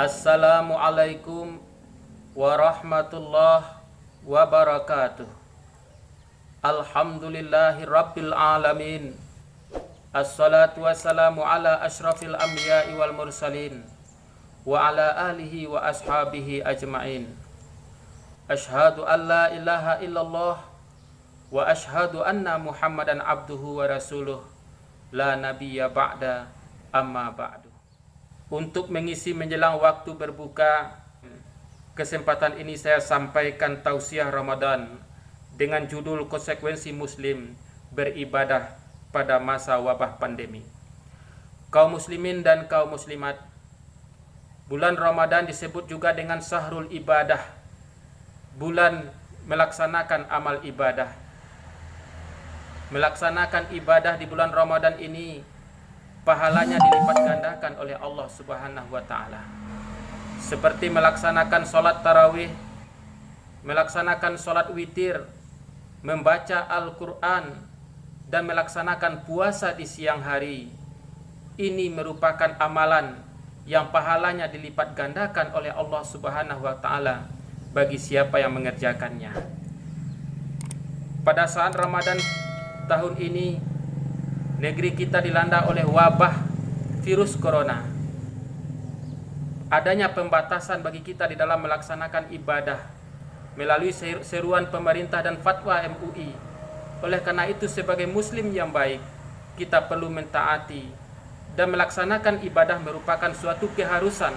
Assalamualaikum warahmatullahi wabarakatuh. Alhamdulillahi rabbil alamin. Assalatu wassalamu ala ashrafil anbiya'i wal mursalin wa ala alihi wa ashabihi ajma'in. Ashhadu an la ilaha illallah wa ashhadu anna Muhammadan abduhu wa rasuluh la nabiyya ba'da amma ba'du. Untuk mengisi menjelang waktu berbuka, kesempatan ini saya sampaikan tausiah Ramadan dengan judul konsekuensi Muslim beribadah pada masa wabah pandemi. Kaum muslimin dan kaum muslimat, bulan Ramadan disebut juga dengan Syahrul Ibadah, bulan melaksanakan amal ibadah. Melaksanakan ibadah di bulan Ramadan ini pahalanya dilipat gandakan oleh Allah Subhanahu wa taala. Seperti melaksanakan sholat tarawih, melaksanakan sholat witir, membaca Al-Quran, dan melaksanakan puasa di siang hari. Ini merupakan amalan yang pahalanya dilipat gandakan oleh Allah Subhanahu wa taala bagi siapa yang mengerjakannya. Pada saat Ramadan tahun ini, negeri kita dilanda oleh wabah virus corona. Adanya pembatasan bagi kita di dalam melaksanakan ibadah melalui seruan pemerintah dan fatwa MUI. Oleh karena itu, sebagai muslim yang baik, kita perlu mentaati dan melaksanakan ibadah merupakan suatu keharusan,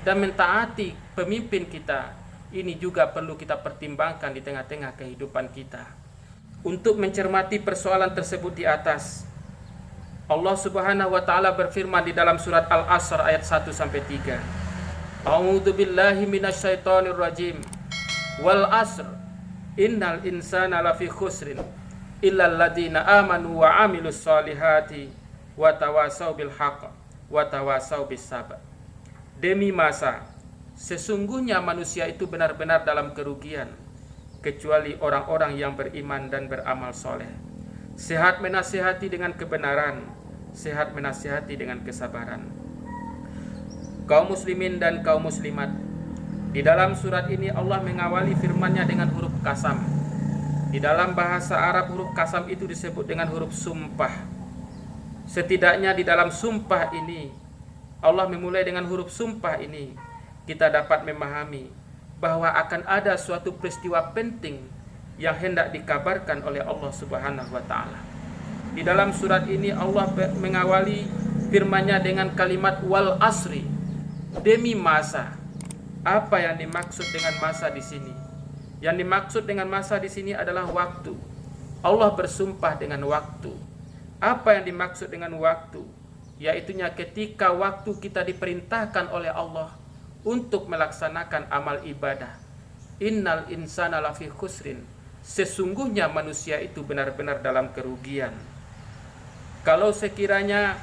dan mentaati pemimpin kita ini juga perlu kita pertimbangkan di tengah-tengah kehidupan kita. Untuk mencermati persoalan tersebut di atas, Allah Subhanahu wa taala berfirman di dalam surat Al-Asr ayat 1 sampai 3. A'udzu billahi minasyaitonir rajim. Wal 'asr innal insana lafi khusrin illal ladzina amanu wa 'amilus solihati wa tawasau bil haqq wa tawasau bis sabr. Demi masa, sesungguhnya manusia itu benar-benar dalam kerugian kecuali orang-orang yang beriman dan beramal soleh. Sehat menasihati dengan kebenaran, sehat menasihati dengan kesabaran. Kaum muslimin dan kaum muslimat, di dalam surat ini Allah mengawali firman-Nya dengan huruf qasam. Di dalam bahasa Arab huruf qasam itu disebut dengan huruf sumpah. Setidaknya di dalam sumpah ini, Allah memulai dengan huruf sumpah ini, kita dapat memahami bahwa akan ada suatu peristiwa penting yang hendak dikabarkan oleh Allah Subhanahu wa taala. Di dalam surat ini Allah mengawali firman-Nya dengan kalimat wal asri, demi masa. Apa yang dimaksud dengan masa di sini? Yang dimaksud dengan masa di sini adalah waktu. Allah bersumpah dengan waktu. Apa yang dimaksud dengan waktu? Yaitunya ketika waktu kita diperintahkan oleh Allah untuk melaksanakan amal ibadah. Innal insana lafi khusrin. Sesungguhnya manusia itu benar-benar dalam kerugian. Kalau sekiranya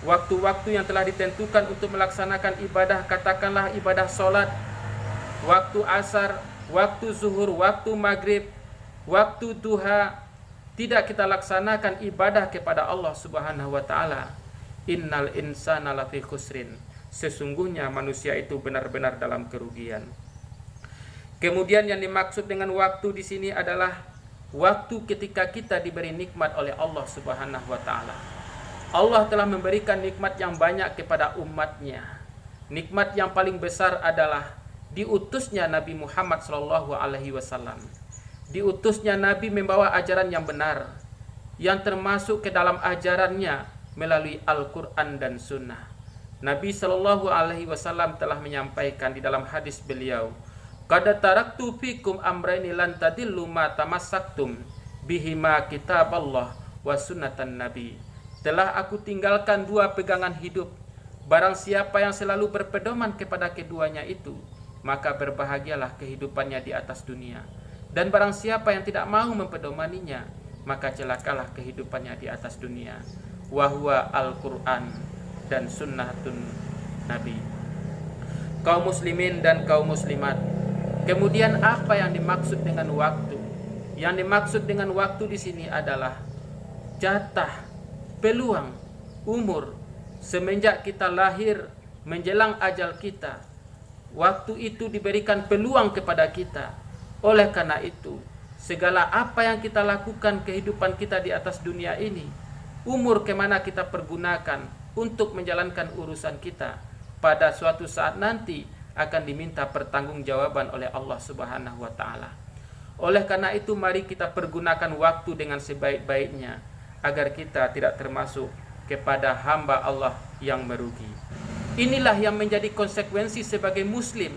waktu-waktu yang telah ditentukan untuk melaksanakan ibadah, katakanlah ibadah sholat, waktu asar, waktu zuhur, waktu maghrib, waktu duha, tidak kita laksanakan ibadah kepada Allah Subhanahu wa taala, innal insana lafi khusrin. Sesungguhnya manusia itu benar-benar dalam kerugian. Kemudian yang dimaksud dengan waktu di sini adalah waktu ketika kita diberi nikmat oleh Allah Subhanahu wa taala. Allah telah memberikan nikmat yang banyak kepada umatnya. Nikmat yang paling besar adalah diutusnya Nabi Muhammad SAW. Diutusnya Nabi membawa ajaran yang benar, yang termasuk ke dalam ajarannya melalui Al-Quran dan Sunnah. Nabi SAW telah menyampaikan di dalam hadis beliau, qad taraktu fikum amrayni lan tadillu ma tamassaktum bihima kitaballah wa sunnatan nabi. Telah aku tinggalkan dua pegangan hidup. Barang siapa yang selalu berpedoman kepada keduanya itu, maka berbahagialah kehidupannya di atas dunia. Dan barang siapa yang tidak mau mempedomaninya, maka celakalah kehidupannya di atas dunia. Wa huwa Al-Quran dan sunnatun Nabi. Kaum muslimin dan kaum muslimat, kemudian apa yang dimaksud dengan waktu? Yang dimaksud dengan waktu di sini adalah jatah, peluang, umur semenjak kita lahir menjelang ajal kita. Waktu itu diberikan peluang kepada kita. Oleh karena itu, segala apa yang kita lakukan kehidupan kita di atas dunia ini, umur kemana kita pergunakan untuk menjalankan urusan kita, pada suatu saat nanti akan diminta pertanggungjawaban oleh Allah Subhanahu wa taala. Oleh karena itu, mari kita pergunakan waktu dengan sebaik-baiknya agar kita tidak termasuk kepada hamba Allah yang merugi. Inilah yang menjadi konsekuensi sebagai muslim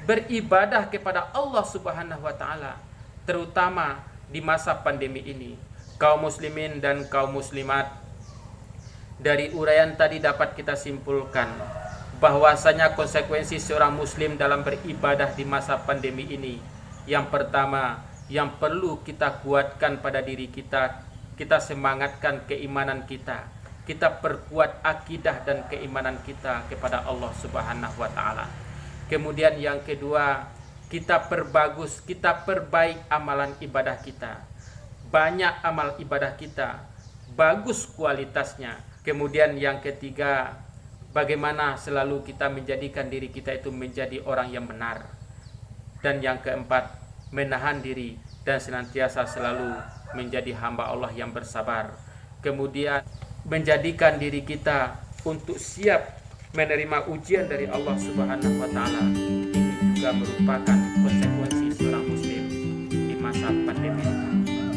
beribadah kepada Allah Subhanahu wa taala, terutama di masa pandemi ini. Kaum muslimin dan kaum muslimat, dari uraian tadi dapat kita simpulkan bahwasanya konsekuensi seorang muslim dalam beribadah di masa pandemi ini, yang pertama yang perlu kita kuatkan pada diri kita, kita semangatkan keimanan kita, kita perkuat akidah dan keimanan kita kepada Allah Subhanahu wa taala. Kemudian yang kedua, kita perbagus, kita perbaik amalan ibadah kita. Banyak amal ibadah kita, bagus kualitasnya. Kemudian yang ketiga, bagaimana selalu kita menjadikan diri kita itu menjadi orang yang benar. Dan yang keempat, menahan diri dan senantiasa selalu menjadi hamba Allah yang bersabar. Kemudian menjadikan diri kita untuk siap menerima ujian dari Allah Subhanahu wa taala. Ini juga merupakan konsekuensi seorang muslim di masa pandemi.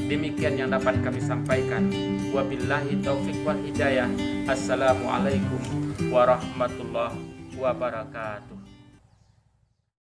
Demikian yang dapat kami sampaikan. Wabillahi taufiq wal hidayah. Assalamualaikum warahmatullahi wabarakatuh.